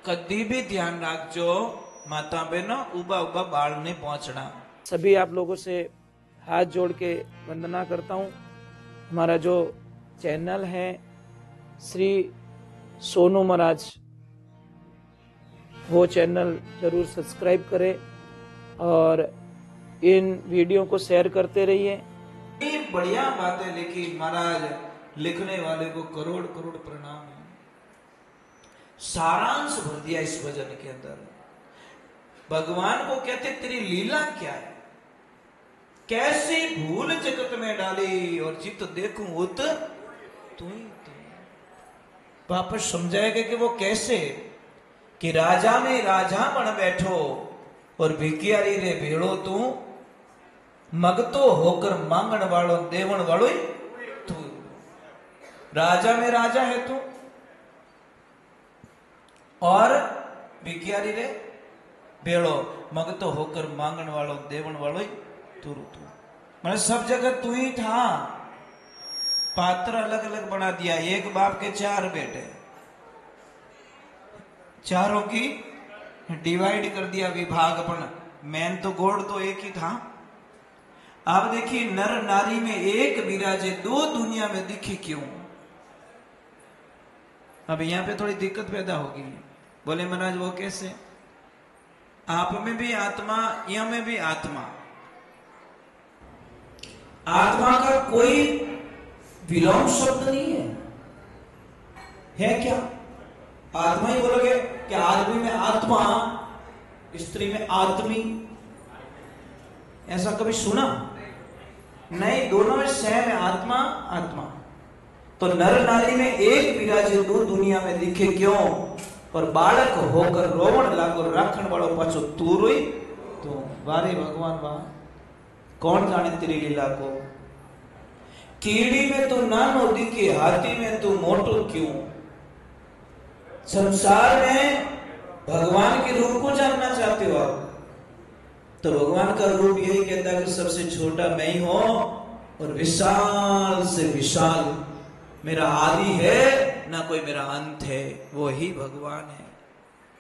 कदी भी ध्यान रखजो माता बहनो उबा उबा बाल नहीं पहुंचना। सभी आप लोगों से हाथ जोड़ के वंदना करता हूँ। हमारा जो चैनल है श्री सोनू महाराज, वो चैनल जरूर सब्सक्राइब करें और इन वीडियो को शेयर करते रहिए। बढ़िया बातें लिखी महाराज, लिखने वाले को करोड़ करोड़ प्रणाम है। सारांश भर दिया इस भजन के अंदर। भगवान को कहते तेरी लीला क्या है, कैसी भूल जगत में डाली और चित्त देखूं उत तू ही तू। वापस समझाएगा कि वो कैसे, कि राजा में राजा बन बैठो और भिखियारी रे भेड़ो तू, मगतो होकर मांगण वालो देवण वालो तू। राजा में राजा है तू और भिखियारी रे भेड़ो, मगतो होकर मांगण वालो देवण वालो तू। मैंने सब जगह तू ही था। पात्र अलग अलग बना दिया, एक बाप के 4 बेटे, चारों की डिवाइड कर दिया विभाग, पर मैन तो गोड़ तो एक ही था। आप देखिए नर नारी में एक विराजे, 2 दुनिया में दिखे क्यों? अब यहां पे थोड़ी दिक्कत पैदा होगी। बोले महाराज वो कैसे? आप में भी आत्मा, यहां में भी आत्मा। आत्मा का कोई विलोम शब्द नहीं है क्या? आत्मा ही बोलोगे कि आदमी में आत्मा, स्त्री में आत्मी, ऐसा कभी सुना नहीं? दोनों में सेम है, आत्मा आत्मा। तो नर नारी में एक विराजे 2 दुनिया में दिखे क्यों? और बालक होकर रोवण लागो राखण वालों पाछो तू रोई तो। वारे भगवान वाह, कौन जाने तेरी लीला को। कीड़ी में तू नानो दिखे, हाथी में तू मोटो क्यों? संसार में भगवान के रूप को जानना चाहते हो आप, तो भगवान का रूप यही कहता है कि सबसे छोटा मैं ही हूं और विशाल से विशाल मेरा आदि है, ना कोई मेरा अंत है, वो ही भगवान है।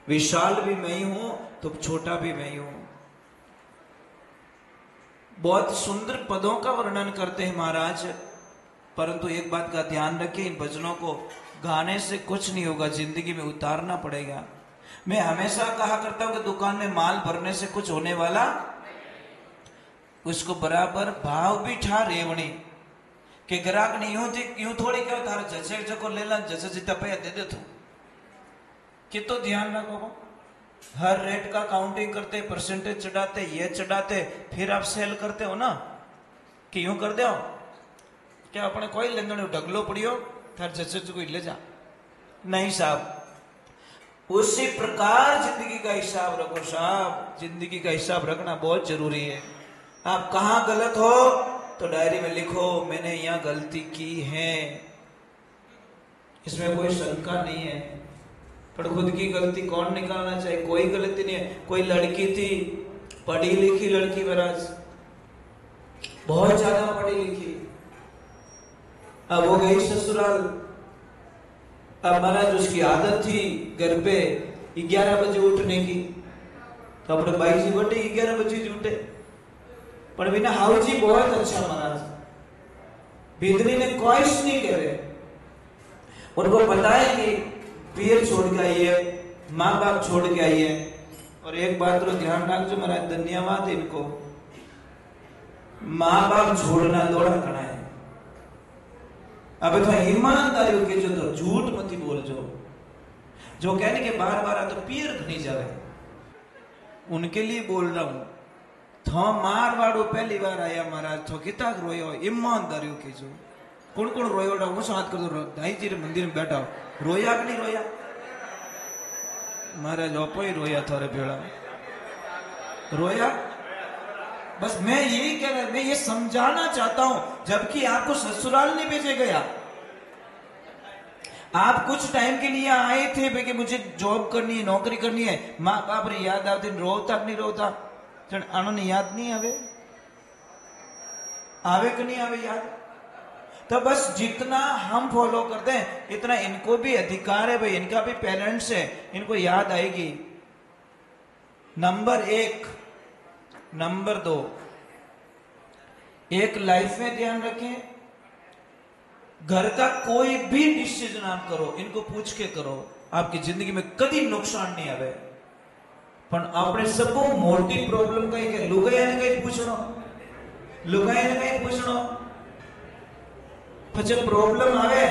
विशाल भी मैं ही हूं तो छोटा भी मैं ही हूं। बहुत सुंदर पदों का वर्णन करते हैं महाराज, परंतु एक बात का ध्यान रखें, इन भजनों को गाने से कुछ नहीं होगा, जिंदगी में उतारना पड़ेगा। मैं हमेशा कहा करता हूं कि दुकान में माल भरने से कुछ होने वाला, उसको बराबर भाव भी ठा रेवणी के ग्राहक ने यूं थोड़ी कहो तारे जैसे जको ले ला, जैसे जितना पैसा दे दे तू। कि तो ध्यान रखो, हर रेट का काउंटिंग करते, परसेंटेज चढ़ाते, ये चढ़ाते, फिर आप सेल करते हो ना, कि यूं कर दो क्या अपने कोई लेंदण ढगलो पड़ियो थार जैसे कोई ले जा। नहीं साहब, उसी प्रकार जिंदगी का हिसाब रखो साहब। जिंदगी का हिसाब रखना बहुत जरूरी है। आप कहां गलत हो तो डायरी में लिखो मैंने यहां गलती की है, इसमें कोई शंका नहीं है। पर खुद की गलती कौन निकालना चाहिए? कोई गलती नहीं है। कोई लड़की थी, पढ़ी लिखी लड़की, महाराज बहुत ज्यादा पढ़ी लिखी, अब वो गई ससुराल। अब महाराज उसकी आदत थी घर पे 11 बजे उठने की, तो अपने भाई जी बटे 11 बजे उठे, पर बिना हाउ जी बहुत अच्छा महाराज, बिदनी ने ख्वाहिश नहीं करे। उनको पता है कि पीर छोड़ के आई है, माँ बाप छोड़ के आई है। और एक बात तो ध्यान रखो महाराज, धन्यवाद इनको, माँ बाप छोड़ना दौड़ा खड़ा है। अब तो ईमानदारी के जो तो झूठ मत बोल जो कहने के बार बार तो पीर नहीं जावे, उनके लिए बोल रहा हूं। थो मारवाड़ो पहली बार आया महाराज, थो किता रोयो ईमानदारी के जो कौन कौन रोयो, वो साथ कर दो दाई जी मंदिर में बैठा रोया कि नहीं रोया? महाराज ओपो ही रोया, थारे भेड़ा रोया। बस मैं यही कह रहा, मैं ये समझाना चाहता हूं, जबकि आपको ससुराल नहीं भेजे गया। आप कुछ टाइम के लिए आए थे कि मुझे जॉब करनी है, नौकरी करनी है, माँ बाप रे याद आती, रोता नहीं रोता? आने याद नहीं आवे? आवे कि नहीं आवे याद? तो बस जितना हम फॉलो करते हैं इतना इनको भी अधिकार है भाई, इनका भी पेरेंट्स है, इनको याद आएगी। नंबर 1। नंबर 2, एक लाइफ में ध्यान रखें, घर का कोई भी डिसीजन आप करो, इनको पूछ के करो, आपकी जिंदगी में कभी नुकसान नहीं आवे। पण आपने सबको मोटी प्रॉब्लम कही के लुगाई ने कहीं पूछनो, लुगाई ने कहीं पूछनो, પછી પ્રોબ્લેમ આવે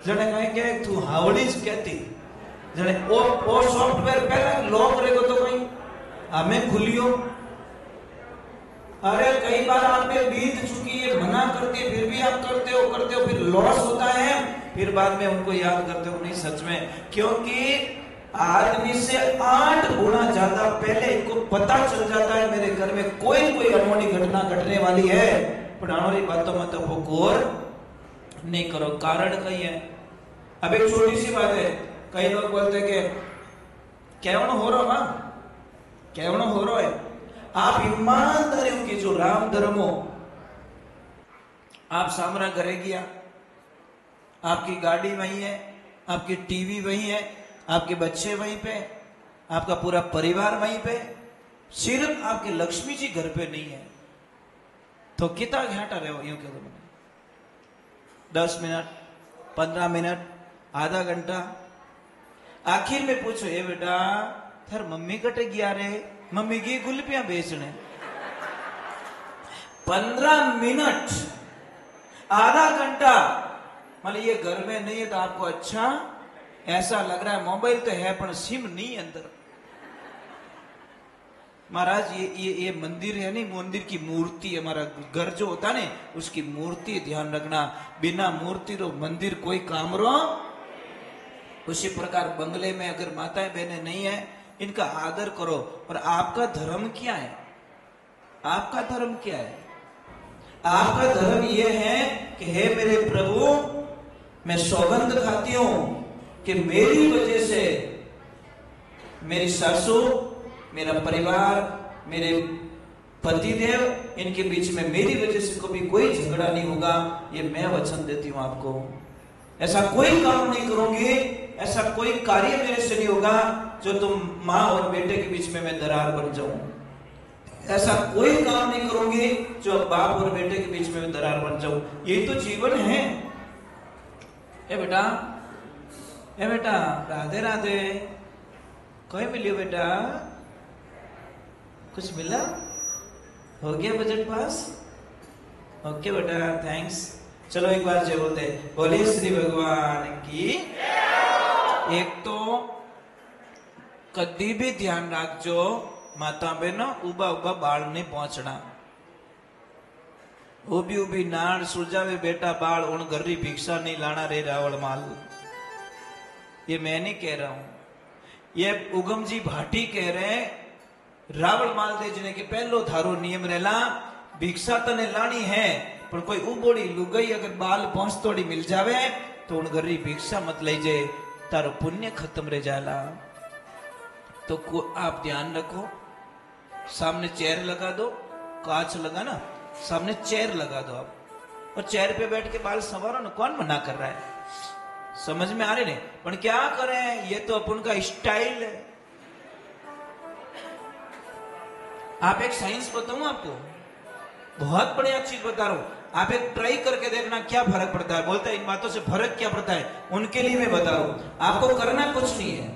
જણે કઈ કે તું હાવડી જ કહેતી જણે ઓ સોફ્ટવેર પહેલા લોક રેગો તો કઈ हमें खुलियो। अरे कई बार आप पे बीत चुकी है, मना करती है, फिर भी आप करते हो, फिर लॉस होता है, फिर बाद में उनको याद करते हो नहीं सच में, क्योंकि आदमी से 8 गुना ज्यादा पहले इनको पता चल जाता है मेरे घर में कोई अनहोनी घटना घटने वाली है, पर आने बातों में तो वो गौर नहीं करो। कारण कहीं है। अब एक छोटी सी बात है, कई लोग बोलते हैं कि केवण हो रहा मां, केवण हो रहा है, आप ईमानदारी की जो राम धर्म हो, आप सामना घरे गया, आपकी गाड़ी वहीं है, आपकी टीवी वहीं है, आपके बच्चे वहीं पे, आपका पूरा परिवार वहीं पे, सिर्फ आपके लक्ष्मी जी घर पे नहीं है, तो कितना घाटा रहे हो? यूं कह दो, 10 मिनट, 15 मिनट, आधा घंटा, आखिर में पूछो, ए बेटा थार मम्मी कटे गया रे, मम्मी की गुलपियां बेचने। 15 मिनट, आधा घंटा, मतलब ये घर में नहीं है तो आपको अच्छा ऐसा लग रहा है, मोबाइल तो है पर सिम नहीं अंदर। महाराज ये मंदिर है नहीं, मंदिर की मूर्ति, हमारा घर जो होता है ना उसकी मूर्ति, ध्यान रखना, बिना मूर्ति रो मंदिर कोई काम रो। उसी प्रकार बंगले में अगर माताएं बहनें नहीं है, इनका आदर करो। और आपका धर्म क्या है? आपका धर्म क्या है? आपका धर्म यह है कि हे मेरे प्रभु, मैं सौगंध खाती हूं कि मेरी वजह से मेरी सासू, मेरा परिवार, मेरे पतिदेव, इनके बीच में मेरी वजह से कभी कोई झगड़ा नहीं होगा, ये मैं वचन देती हूं आपको। ऐसा कोई काम नहीं करूंगी, ऐसा कोई कार्य मेरे से नहीं होगा जो तुम माँ और बेटे के बीच में मैं दरार बन जाऊं। ऐसा कोई काम नहीं करूंगी जो बाप और बेटे के बीच में मैं दरार बन जाऊं। यही तो जीवन है। ए बेटा, ए बेटा, राधे राधे। कोई मिलियो बेटा? कुछ मिला? हो गया बजट पास? ओके बेटा, थैंक्स। चलो एक बार जय बोलते, बोलिए श्री भगवान की। एक तो कभी भी ध्यान रखजो, माता बहनों, उबा उबा बाल नहीं पहुंचना। उबी उबी नाड़ सुलझावे बेटा बाल, उन गर्री भिक्षा नहीं लाना रे रावण माल। ये मैं नहीं कह रहा हूं, ये उगम जी भाटी कह रहे हैं। रावण माल दे जने के पहलो थारो नियम रेला, भिक्षा तने लानी है, पर कोई उबोड़ी लुगाई अगर बाल पहुंच तोड़ी मिल जावे तो उन गर्री भिक्षा मत ले जे, तारो पुण्य खत्म रह जाला। तो आप ध्यान रखो, सामने चेयर लगा दो, कांच लगा ना, सामने चेयर लगा दो आप, और चेयर पे बैठ के बाल संवारो ना। कौन मना कर रहा है? समझ में आ रहे नहीं? पर क्या करें, ये तो अपन का स्टाइल है। आप एक साइंस बताऊं आपको, बहुत बढ़िया चीज बता रहा हूं, आप एक ट्राई करके देखना क्या फर्क पड़ता है। बोलते हैं इन बातों से फर्क क्या पड़ता है, उनके लिए मैं बता रहा हूं। आपको करना कुछ नहीं है,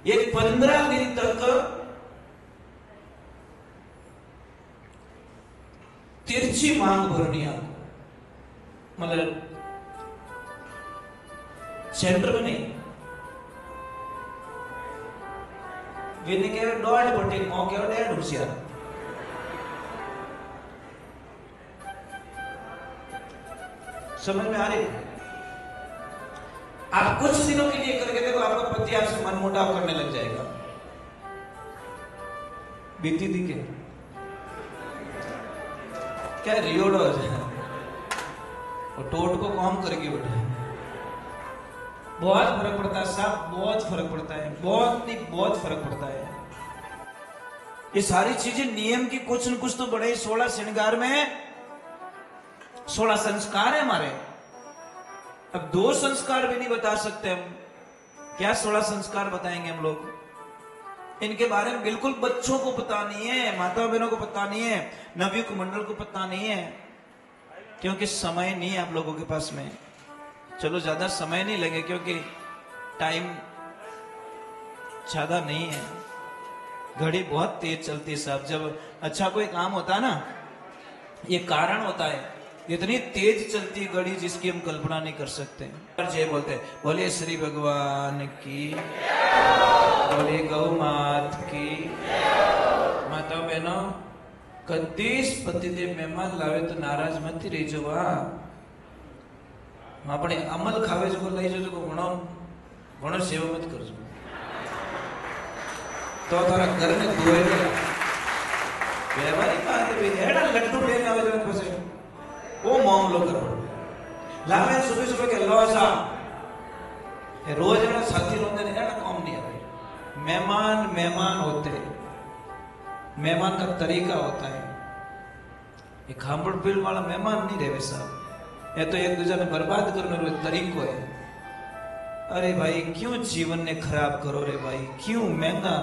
ये 15 दिन तक तिरछी मांग भरनी आपको, मतलब सेंटर में नहीं। विने के डॉट बटे मौके और डेढ़ होशियार। समझ में आ रही? आप कुछ दिनों के लिए करके देखो, आपका पति आपसे मनमुटाव करने लग जाएगा। बीती थी क्या रियोड हो जाए और टोट को कौन करेगी बेटा? बहुत फर्क पड़ता है साहब, बहुत फर्क पड़ता है, बहुत फर्क पड़ता है। ये सारी चीजें नियम की कुछ न कुछ तो बड़े 16 श्रृंगार में 16 संस्कार है हमारे। अब 2 संस्कार भी नहीं बता सकते हम, क्या 16 संस्कार बताएंगे हम लोग? इनके बारे में बिल्कुल बच्चों को पता नहीं है, माता बहनों को पता नहीं है, नवयुग मंडल को पता नहीं है, क्योंकि समय नहीं है आप लोगों के पास में। चलो ज्यादा समय नहीं लगे क्योंकि टाइम ज्यादा नहीं है, घड़ी बहुत तेज चलती है साहब। जब अच्छा कोई काम होता है ना, ये कारण होता है, इतनी तेज चलती घड़ी जिसकी हम कल्पना नहीं कर सकते। जय बोलते बोले श्री भगवान की, बोले गौ मात की। माता बहनों, कदीस पतिदेव मेहमान लावे तो नाराज मत रहीजो। अपने अमल खावे जो लई जो घणो घणो सेवा मत करजो, तो तारा घर ने धोए व्यवहारिक बात है। एड़ा लड्डू लेने आवे जन पसे वो मामलो करो लावे सुबह सुबह के लोसा रोज एड़ा साथी रोंदे ने एड़ा काम नहीं आवे। मेहमान मेहमान होते, मेहमान का तरीका होता है। ये खामड़ पीड़ वाला मेहमान नहीं रहे साहब, ये तो एक दूसरे ने बर्बाद करने वाला तरीको है। अरे भाई क्यों जीवन ने खराब करो रे भाई, क्यों महंगा